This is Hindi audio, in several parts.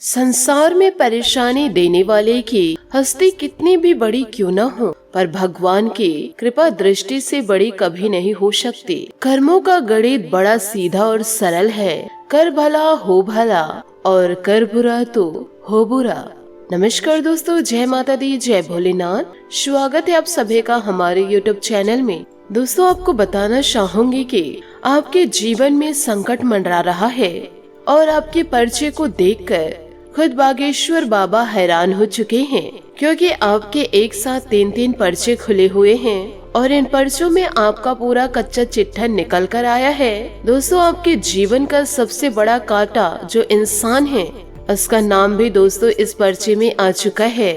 संसार में परेशानी देने वाले की हस्ती कितनी भी बड़ी क्यों न हो, पर भगवान की कृपा दृष्टि से बड़ी कभी नहीं हो सकती। कर्मों का गणित बड़ा सीधा और सरल है। कर भला हो भला और कर बुरा तो हो बुरा। नमस्कार दोस्तों, जय माता दी, जय भोलेनाथ। स्वागत है आप सभी का हमारे YouTube चैनल में। दोस्तों, आपको बताना चाहूंगी कि आपके जीवन में संकट मंडरा रहा है और आपके पर्चे को देखकर खुद बागेश्वर बाबा हैरान हो चुके हैं, क्योंकि आपके एक साथ तीन पर्चे खुले हुए हैं और इन पर्चों में आपका पूरा कच्चा चिट्ठा निकल कर आया है। दोस्तों, आपके जीवन का सबसे बड़ा कांटा जो इंसान है, उसका नाम भी दोस्तों इस पर्चे में आ चुका है।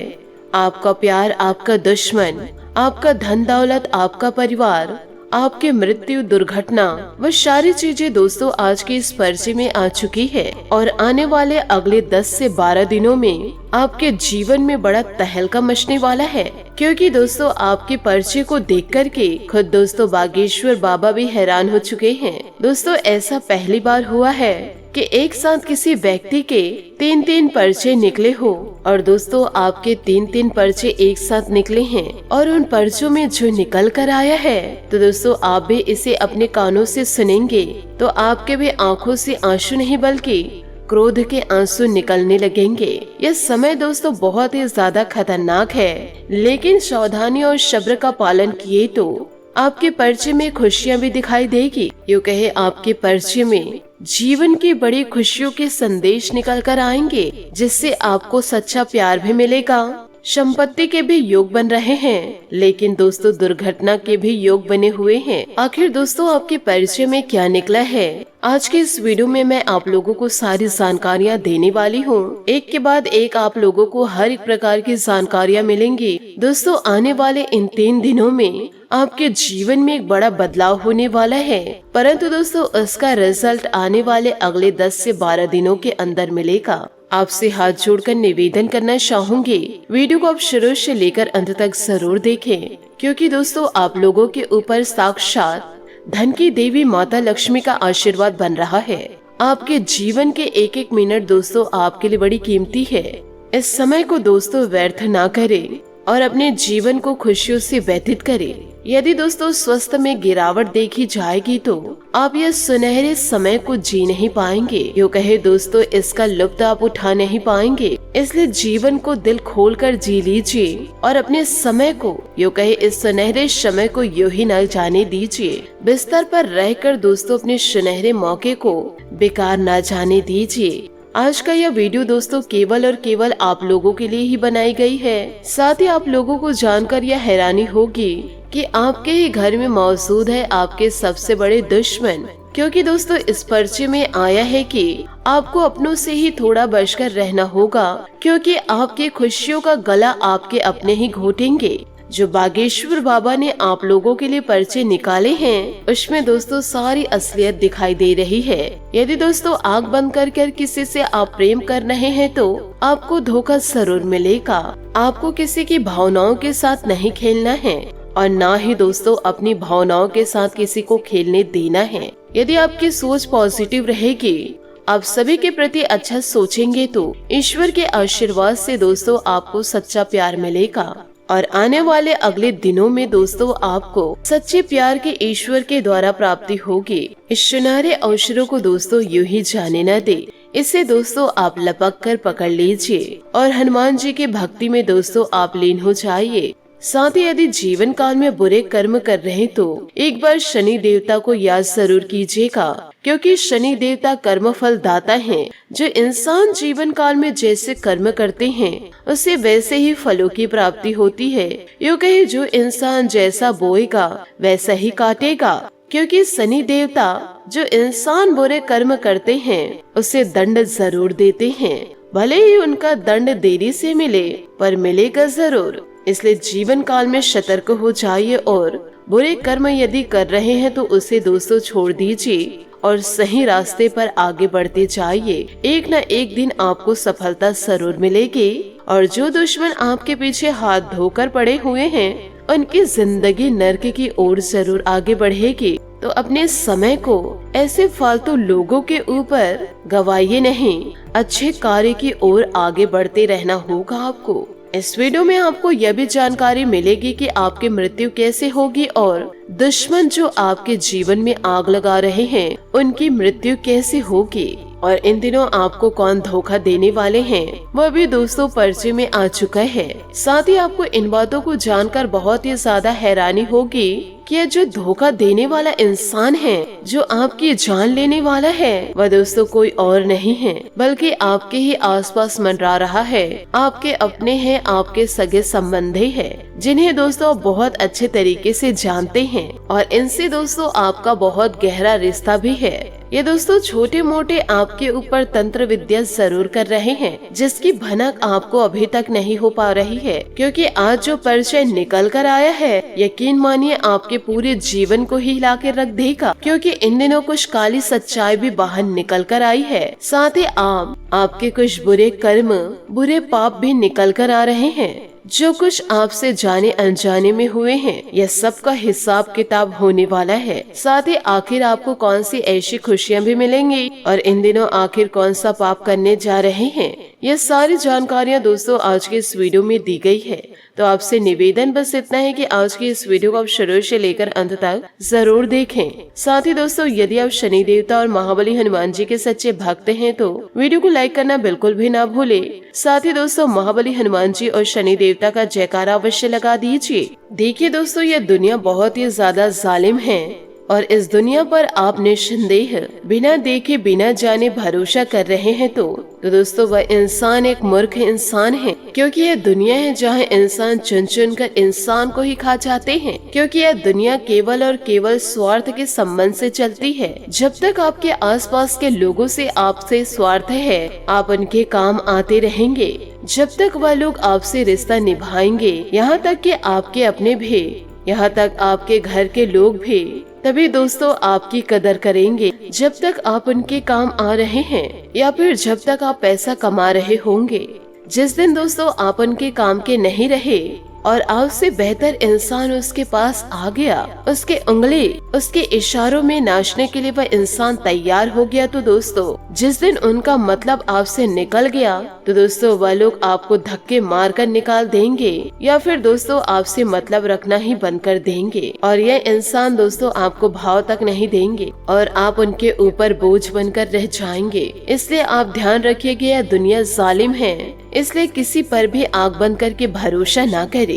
आपका प्यार, आपका दुश्मन, आपका धन दौलत, आपका परिवार, आपके मृत्यु, दुर्घटना, वह सारी चीजें दोस्तों आज के इस पर्चे में आ चुकी है। और आने वाले अगले 10 से 12 दिनों में आपके जीवन में बड़ा तहलका मचने वाला है, क्योंकि दोस्तों आपके पर्चे को देख कर के खुद दोस्तों बागेश्वर बाबा भी हैरान हो चुके हैं। दोस्तों, ऐसा पहली बार हुआ है कि एक साथ किसी व्यक्ति के तीन पर्चे निकले हो और दोस्तों आपके तीन पर्चे एक साथ निकले हैं। और उन पर्चों में जो निकल कर आया है, तो दोस्तों आप भी इसे अपने कानों से सुनेंगे तो आपके भी आंखों से आंसू नहीं बल्कि क्रोध के आंसू निकलने लगेंगे। यह समय दोस्तों बहुत ही ज्यादा खतरनाक है, लेकिन सावधानी और सब्र का पालन किए तो आपके पर्चे में खुशियाँ भी दिखाई देगी। यूँ कहे आपके पर्चे में जीवन की बड़ी खुशियों के संदेश निकल कर आएंगे, जिससे आपको सच्चा प्यार भी मिलेगा। संपत्ति के भी योग बन रहे हैं, लेकिन दोस्तों दुर्घटना के भी योग बने हुए हैं। आखिर दोस्तों आपके पर्चे में क्या निकला है, आज के इस वीडियो में मैं आप लोगों को सारी जानकारियाँ देने वाली हूँ। एक के बाद एक आप लोगों को हर एक प्रकार की जानकारियाँ मिलेंगी। दोस्तों, आने वाले इन 3 दिनों में आपके जीवन में एक बड़ा बदलाव होने वाला है, परंतु दोस्तों उसका रिजल्ट आने वाले अगले 10 से 12 दिनों के अंदर मिलेगा। आपसे हाथ जोड़कर निवेदन करना चाहूंगी, वीडियो को आप शुरू से लेकर अंत तक जरूर देखें, क्योंकि दोस्तों आप लोगों के ऊपर साक्षात धन की देवी माता लक्ष्मी का आशीर्वाद बन रहा है। आपके जीवन के एक एक मिनट दोस्तों आपके लिए बड़ी कीमती है। इस समय को दोस्तों व्यर्थ ना करें और अपने जीवन को खुशियों से व्यतीत करें। यदि दोस्तों स्वास्थ्य में गिरावट देखी जाएगी तो आप यह सुनहरे समय को जी नहीं पाएंगे। यूँ कहे दोस्तों इसका लुत्फ आप उठा नहीं पाएंगे। इसलिए जीवन को दिल खोलकर जी लीजिए और अपने समय को, यूँ कहे इस सुनहरे समय को यूँ ही न जाने दीजिए। बिस्तर पर रहकर दोस्तों अपने सुनहरे मौके को बेकार न जाने दीजिए। आज का यह वीडियो दोस्तों केवल और केवल आप लोगों के लिए ही बनाई गई है। साथ ही आप लोगों को जानकर यह हैरानी होगी कि आपके ही घर में मौजूद है आपके सबसे बड़े दुश्मन, क्योंकि दोस्तों इस पर्चे में आया है कि आपको अपनों से ही थोड़ा बचकर रहना होगा, क्योंकि आपकी खुशियों का गला आपके अपने ही घोटेंगे। जो बागेश्वर बाबा ने आप लोगों के लिए पर्चे निकाले हैं, उसमें दोस्तों सारी असलियत दिखाई दे रही है। यदि दोस्तों आंख बंद कर किसी से आप प्रेम कर रहे हैं तो आपको धोखा जरूर मिलेगा। आपको किसी की भावनाओं के साथ नहीं खेलना है और ना ही दोस्तों अपनी भावनाओं के साथ किसी को खेलने देना है। यदि आपकी सोच पॉजिटिव रहेगी, आप सभी के प्रति अच्छा सोचेंगे तो ईश्वर के आशीर्वाद से दोस्तों आपको सच्चा प्यार मिलेगा। और आने वाले अगले दिनों में दोस्तों आपको सच्चे प्यार के ईश्वर के द्वारा प्राप्ति होगी। इस सुनहरे अवसरों को दोस्तों यूं ही जाने न दे। इसे दोस्तों आप लपक कर पकड़ लीजिए और हनुमान जी की भक्ति में दोस्तों आप लीन हो जाइए। साथ ही यदि जीवन काल में बुरे कर्म कर रहे तो एक बार शनि देवता को याद जरूर कीजिएगा, क्योंकि शनि देवता कर्म फल दाता हैं। जो इंसान जीवन काल में जैसे कर्म करते हैं उसे वैसे ही फलों की प्राप्ति होती है। यूँ कहे जो इंसान जैसा बोएगा वैसा ही काटेगा, क्योंकि शनि देवता जो इंसान बुरे कर्म करते हैं उसे दंड जरूर देते हैं। भले ही उनका दंड देरी से मिले, पर मिलेगा जरूर। इसलिए जीवन काल में सतर्क हो जाइए और बुरे कर्म यदि कर रहे हैं तो उसे दोस्तों छोड़ दीजिए और सही रास्ते पर आगे बढ़ते जाइए। एक न एक दिन आपको सफलता जरूर मिलेगी और जो दुश्मन आपके पीछे हाथ धोकर पड़े हुए हैं उनकी जिंदगी नर्क की ओर जरूर आगे बढ़ेगी। तो अपने समय को ऐसे फालतू लोगों के ऊपर गवाइए नहीं, अच्छे कार्य की ओर आगे बढ़ते रहना होगा आपको। इस वीडियो में आपको यह भी जानकारी मिलेगी कि आपकी मृत्यु कैसे होगी और दुश्मन जो आपके जीवन में आग लगा रहे हैं उनकी मृत्यु कैसे होगी, और इन दिनों आपको कौन धोखा देने वाले हैं वह भी दोस्तों पर्चे में आ चुका है। साथ ही आपको इन बातों को जानकर बहुत ही ज्यादा हैरानी होगी कि यह जो धोखा देने वाला इंसान है, जो आपकी जान लेने वाला है, वह दोस्तों कोई और नहीं है बल्कि आपके ही आसपास मंडरा रहा है। आपके अपने हैं, आपके सगे संबंधी हैं, जिन्हें दोस्तों बहुत अच्छे तरीके से जानते हैं और इनसे दोस्तों आपका बहुत गहरा रिश्ता भी है। ये दोस्तों छोटे मोटे आपके ऊपर तंत्र विद्या जरूर कर रहे हैं, जिसकी भनक आपको अभी तक नहीं हो पा रही है, क्योंकि आज जो परिचय निकल कर आया है, यकीन मानिए आपके पूरे जीवन को ही हिला के रख देगा, क्योंकि इन दिनों कुछ काली सच्चाई भी बाहर निकल कर आई है। साथ ही आपके कुछ बुरे कर्म, बुरे पाप भी निकल कर आ रहे हैं। जो कुछ आपसे जाने अनजाने में हुए हैं, यह सब का हिसाब किताब होने वाला है। साथ ही आखिर आपको कौन सी ऐसी खुशियां भी मिलेंगी और इन दिनों आखिर कौन सा पाप करने जा रहे हैं, यह सारी जानकारियां दोस्तों आज के इस वीडियो में दी गई है। तो आपसे निवेदन बस इतना है कि आज की इस वीडियो को आप शुरू से लेकर अंत तक जरूर देखें। साथ ही दोस्तों यदि आप शनि देवता और महाबली हनुमान जी के सच्चे भक्त हैं तो वीडियो को लाइक करना बिल्कुल भी ना भूले। साथ ही दोस्तों महाबली हनुमान जी और शनि देवता का जयकारा अवश्य लगा दीजिए। देखिए दोस्तों, यह दुनिया बहुत ही ज्यादा जालिम है और इस दुनिया पर आप निस्संदेह बिना देखे बिना जाने भरोसा कर रहे हैं तो दोस्तों वह इंसान एक मूर्ख इंसान है, क्योंकि यह दुनिया है जहां इंसान चुन चुन कर इंसान को ही खा जाते हैं, क्योंकि यह दुनिया केवल और केवल स्वार्थ के संबंध से चलती है। जब तक आपके आसपास के लोगों से आपसे स्वार्थ है, आप उनके काम आते रहेंगे। जब तक वह लोग आपसे रिश्ता निभाएंगे, यहाँ तक कि आपके अपने भी, यहाँ तक आपके घर के लोग भी, तभी दोस्तों आपकी कदर करेंगे। जब तक आप उनके काम आ रहे हैं या फिर जब तक आप पैसा कमा रहे होंगे, जिस दिन दोस्तों आप उनके काम के नहीं रहे और आपसे बेहतर इंसान उसके पास आ गया, उसके उंगली उसके इशारों में नाचने के लिए वह इंसान तैयार हो गया, तो दोस्तों जिस दिन उनका मतलब आपसे निकल गया तो दोस्तों वह लोग आपको धक्के मारकर निकाल देंगे या फिर दोस्तों आपसे मतलब रखना ही बंद कर देंगे और यह इंसान दोस्तों आपको भाव तक नहीं देंगे और आप उनके ऊपर बोझ बनकर रह जाएंगे। इसलिए आप ध्यान रखिएगा, यह दुनिया जालिम है, इसलिए किसी पर भी आंख बंद करके भरोसा ना करे।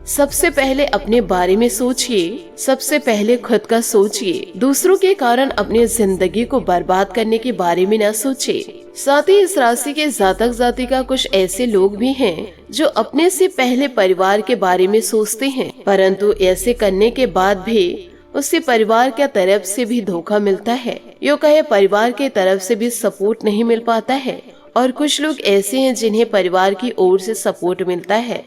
सबसे पहले अपने बारे में सोचिए, सबसे पहले खुद का सोचिए, दूसरों के कारण अपनी जिंदगी को बर्बाद करने के बारे में ना सोचे। साथ ही इस राशि के जातक जातिका कुछ ऐसे लोग भी हैं जो अपने से पहले परिवार के बारे में सोचते हैं, परंतु ऐसे करने के बाद भी उससे परिवार के तरफ से भी धोखा मिलता है, यो कहे परिवार के तरफ से भी सपोर्ट नहीं मिल पाता है। और कुछ लोग ऐसे हैं जिन्हें परिवार की ओर से सपोर्ट मिलता है।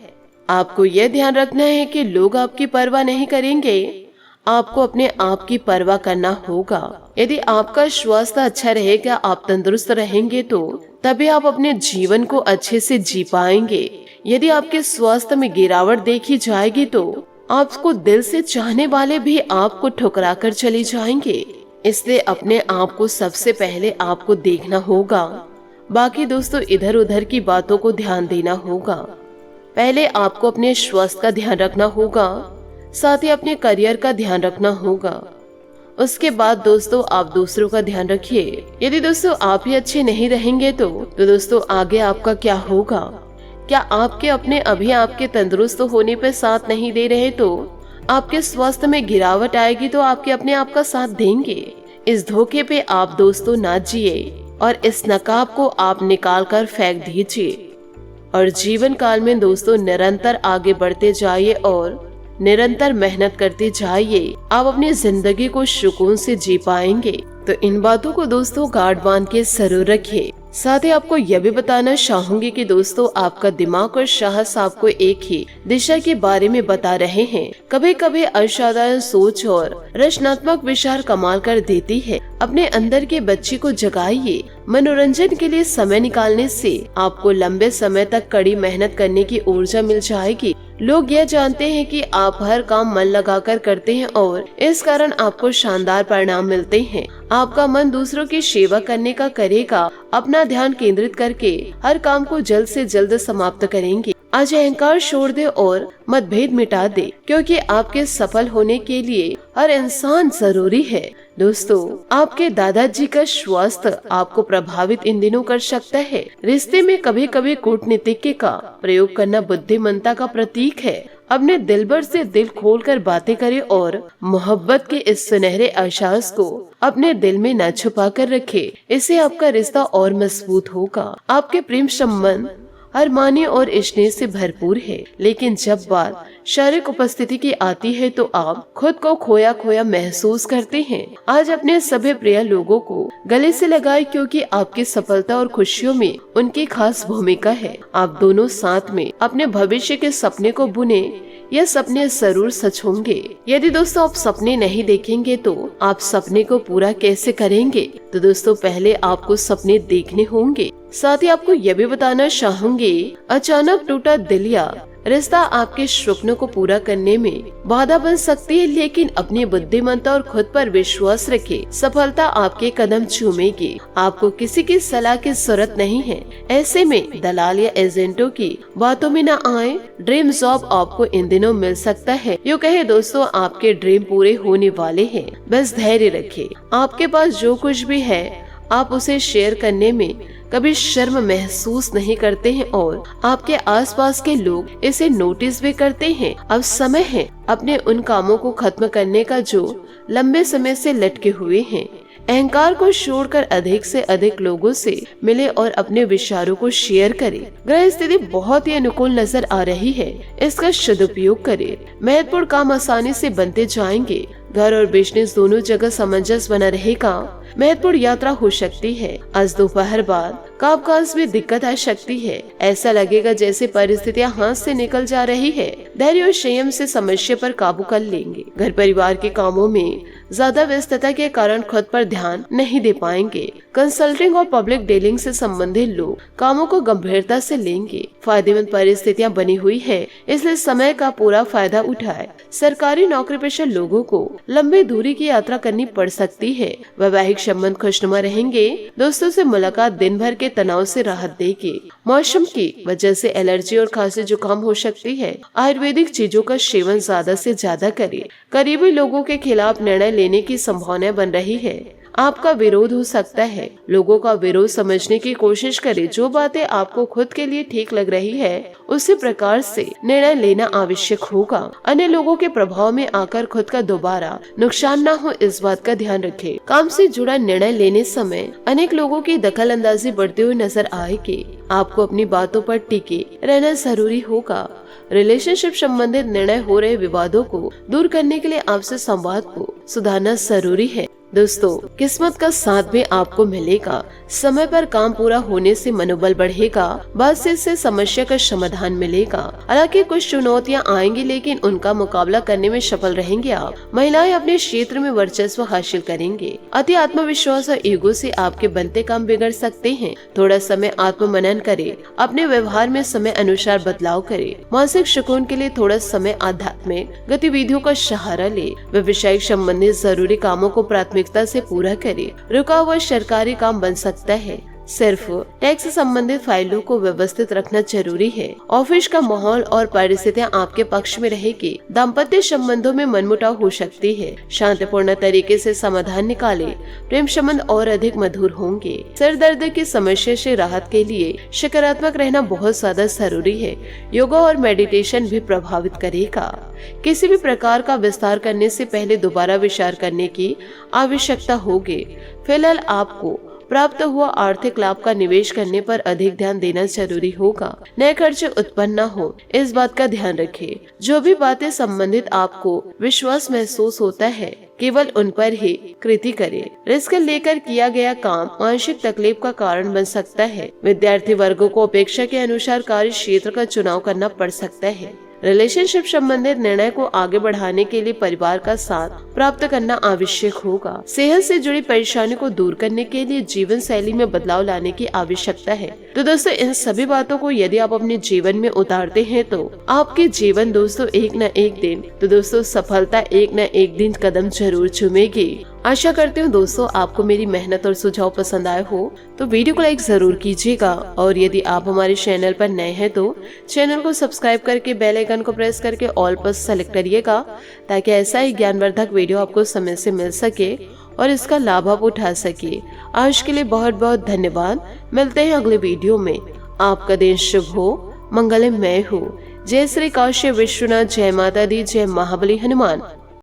आपको यह ध्यान रखना है कि लोग आपकी परवाह नहीं करेंगे, आपको अपने आप की परवाह करना होगा। यदि आपका स्वास्थ्य अच्छा रहेगा, आप तंदुरुस्त रहेंगे तो तभी आप अपने जीवन को अच्छे से जी पाएंगे। यदि आपके स्वास्थ्य में गिरावट देखी जाएगी तो आपको दिल से चाहने वाले भी आपको ठुकरा कर चले जाएंगे। इसलिए अपने आप को सबसे पहले आपको देखना होगा, बाकी दोस्तों इधर उधर की बातों को ध्यान देना होगा। पहले आपको अपने स्वास्थ्य का ध्यान रखना होगा, साथ ही अपने करियर का ध्यान रखना होगा। उसके बाद दोस्तों आप दूसरों का ध्यान रखिए। यदि दोस्तों आप ही अच्छे नहीं रहेंगे तो दोस्तों आगे आपका क्या होगा? क्या आपके अपने अभी आपके तंदुरुस्त होने पे साथ नहीं दे रहे तो आपके स्वास्थ्य में गिरावट आएगी तो आपके अपने आप का साथ देंगे। इस धोखे पे आप दोस्तों ना जिए और इस नकाब को आप निकाल कर फेंक दीजिए और जीवन काल में दोस्तों निरंतर आगे बढ़ते जाइए और निरंतर मेहनत करते जाइए। आप अपनी जिंदगी को सुकून से जी पाएंगे। तो इन बातों को दोस्तों गांठ बांध के जरूर रखिए। साथ ही आपको यह भी बताना चाहूंगी कि दोस्तों आपका दिमाग और साहस आपको एक ही दिशा के बारे में बता रहे हैं। कभी कभी असाधारण सोच और रचनात्मक विचार कमाल कर देती है। अपने अंदर के बच्चे को जगाइए। मनोरंजन के लिए समय निकालने से आपको लंबे समय तक कड़ी मेहनत करने की ऊर्जा मिल जाएगी। लोग यह जानते हैं कि आप हर काम मन लगाकर करते हैं और इस कारण आपको शानदार परिणाम मिलते हैं। आपका मन दूसरों की सेवा करने का करेगा। अपना ध्यान केंद्रित करके हर काम को जल्द से जल्द समाप्त करेंगे। आज अहंकार छोड़ दे और मतभेद मिटा दे, क्योंकि आपके सफल होने के लिए हर इंसान जरूरी है। दोस्तों, आपके दादाजी का स्वास्थ्य आपको प्रभावित इन दिनों कर सकता है। रिश्ते में कभी कभी कूटनीति का प्रयोग करना बुद्धिमत्ता का प्रतीक है। अपने दिलबर से दिल खोलकर बातें करें और मोहब्बत के इस सुनहरे एहसास को अपने दिल में न छुपा कर रखे। इससे आपका रिश्ता और मजबूत होगा। आपके प्रेम संबंध अरमानी और स्नेह से भरपूर है, लेकिन जब बात शारीरिक उपस्थिति की आती है तो आप खुद को खोया खोया महसूस करते हैं। आज अपने सभी प्रिय लोगों को गले से लगाए, क्योंकि आपकी सफलता और खुशियों में उनकी खास भूमिका है। आप दोनों साथ में अपने भविष्य के सपने को बुने। यह सपने जरूर सच होंगे। यदि दोस्तों आप सपने नहीं देखेंगे तो आप सपने को पूरा कैसे करेंगे? तो दोस्तों, पहले आपको सपने देखने होंगे। साथ ही आपको यह भी बताना चाहूंगी, अचानक टूटा दिल या रिश्ता आपके स्वप्नों को पूरा करने में बाधा बन सकती है, लेकिन अपनी बुद्धिमत्ता और खुद पर विश्वास रखे। सफलता आपके कदम चूमेगी। आपको किसी की सलाह की जरूरत नहीं है। ऐसे में दलाल या एजेंटों की बातों में न आए। ड्रीम जॉब आपको इन दिनों मिल सकता है। यूँ कहे दोस्तों, आपके ड्रीम पूरे होने वाले हैं। बस धैर्य रखे। आपके पास जो कुछ भी है आप उसे शेयर करने में कभी शर्म महसूस नहीं करते हैं और आपके आसपास के लोग इसे नोटिस भी करते हैं। अब समय है अपने उन कामों को खत्म करने का जो लंबे समय से लटके हुए हैं। अहंकार को छोड़कर अधिक से अधिक लोगों से मिले और अपने विचारों को शेयर करें। ग्रह स्थिति बहुत ही अनुकूल नजर आ रही है, इसका सदुपयोग करें। महत्वपूर्ण काम आसानी से बनते जाएंगे। घर और बिजनेस दोनों जगह सामंजस्य बना रहेगा। महत्वपूर्ण यात्रा हो सकती है। आज दोपहर बाद कामकाज में दिक्कत आ सकती है। ऐसा लगेगा जैसे परिस्थितियां हाथ से निकल जा रही है। धैर्य और संयम से समस्या पर काबू कर लेंगे। घर परिवार के कामों में ज्यादा व्यस्तता के कारण खुद पर ध्यान नहीं दे पाएंगे। कंसल्टिंग और पब्लिक डीलिंग से संबंधित लोग कामों को गंभीरता से लेंगे। फायदेमंद परिस्थितियां बनी हुई है, इसलिए समय का पूरा फायदा उठाए। सरकारी नौकरी पेशा लोगों को लंबी दूरी की यात्रा करनी पड़ सकती है। वैवाहिक संबंध खुशनुमा रहेंगे। दोस्तों से मुलाकात दिन भर के तनाव से राहत देगी। मौसम की वजह से एलर्जी और खांसी जुकाम हो सकती है। आयुर्वेदिक चीजों का सेवन ज्यादा से ज्यादा करें। करीबी लोगों के खिलाफ निर्णय लेने की संभावना बन रही है। आपका विरोध हो सकता है। लोगों का विरोध समझने की कोशिश करें। जो बातें आपको खुद के लिए ठीक लग रही है उसी प्रकार से निर्णय लेना आवश्यक होगा। अन्य लोगों के प्रभाव में आकर खुद का दोबारा नुकसान न हो, इस बात का ध्यान रखें। काम से जुड़ा निर्णय लेने समय अनेक लोगों की दखल अंदाजी बढ़ती हुई नजर आएगी। आपको अपनी बातों पर टिके रहना जरूरी होगा। रिलेशनशिप संबंधित निर्णय हो रहे विवादों को दूर करने के लिए आपसे संवाद को सुधारना जरूरी है। दोस्तों, किस्मत का साथ भी आपको मिलेगा। समय पर काम पूरा होने से मनोबल बढ़ेगा। बातचीत से समस्या का समाधान मिलेगा। हालांकि कुछ चुनौतियां आएंगी, लेकिन उनका मुकाबला करने में सफल रहेंगे आप। महिलाएं अपने क्षेत्र में वर्चस्व हासिल करेंगे। अति आत्मविश्वास और ईगो से आपके बनते काम बिगड़ सकते हैं। थोड़ा समय आत्म मनन करें। अपने व्यवहार में समय अनुसार बदलाव करें। मानसिक सुकून के लिए थोड़ा समय आध्यात्मिक गतिविधियों का सहारा ले। व्यवसायिक संबंधित जरूरी कामों को प्राथमिकता से पूरा करें। रुका हुआ सरकारी काम बन सकता है। सिर्फ टैक्स से संबंधित फाइलों को व्यवस्थित रखना जरूरी है। ऑफिस का माहौल और परिस्थितियां आपके पक्ष में रहेगी। दाम्पत्य संबंधों में मनमुटाव हो सकती है। शांतिपूर्ण तरीके से समाधान निकाले। प्रेम संबंध और अधिक मधुर होंगे। सिर दर्द की समस्या से राहत के लिए सकारात्मक रहना बहुत ज्यादा जरूरी है। योगा और मेडिटेशन भी प्रभावित करेगा। किसी भी प्रकार का विस्तार करने से पहले दोबारा विचार करने की आवश्यकता होगी। फिलहाल आपको प्राप्त हुआ आर्थिक लाभ का निवेश करने पर अधिक ध्यान देना जरूरी होगा। नए खर्चे उत्पन्न न हो, इस बात का ध्यान रखें। जो भी बातें संबंधित आपको विश्वास महसूस होता है केवल उन पर ही कृति करें। रिस्क लेकर किया गया काम आंशिक तकलीफ का कारण बन सकता है। विद्यार्थी वर्गों को अपेक्षा के अनुसार कार्य क्षेत्र का चुनाव करना पड़ सकता है। रिलेशनशिप संबंधित निर्णय को आगे बढ़ाने के लिए परिवार का साथ प्राप्त करना आवश्यक होगा। सेहत से जुड़ी परेशानी को दूर करने के लिए जीवन शैली में बदलाव लाने की आवश्यकता है। तो दोस्तों, इन सभी बातों को यदि आप अपने जीवन में उतारते हैं तो आपके जीवन दोस्तों एक न एक दिन सफलता एक न एक दिन कदम जरूर चूमेगी। आशा करती हूँ दोस्तों आपको मेरी मेहनत और सुझाव पसंद आए हो तो वीडियो को लाइक जरूर कीजिएगा, और यदि आप हमारे चैनल पर नए हैं तो चैनल को सब्सक्राइब करके बेल आइकन को प्रेस करके ऑल पर सेलेक्ट करिएगा, ताकि ऐसा ही ज्ञानवर्धक वीडियो आपको समय से मिल सके और इसका लाभ आप उठा सके। आज के लिए बहुत बहुत धन्यवाद। मिलते हैं अगले वीडियो में। आपका दिन शुभ हो, मंगलमय हो। जय श्री काशी विश्वनाथ, जय माता दी, जय महाबली हनुमान।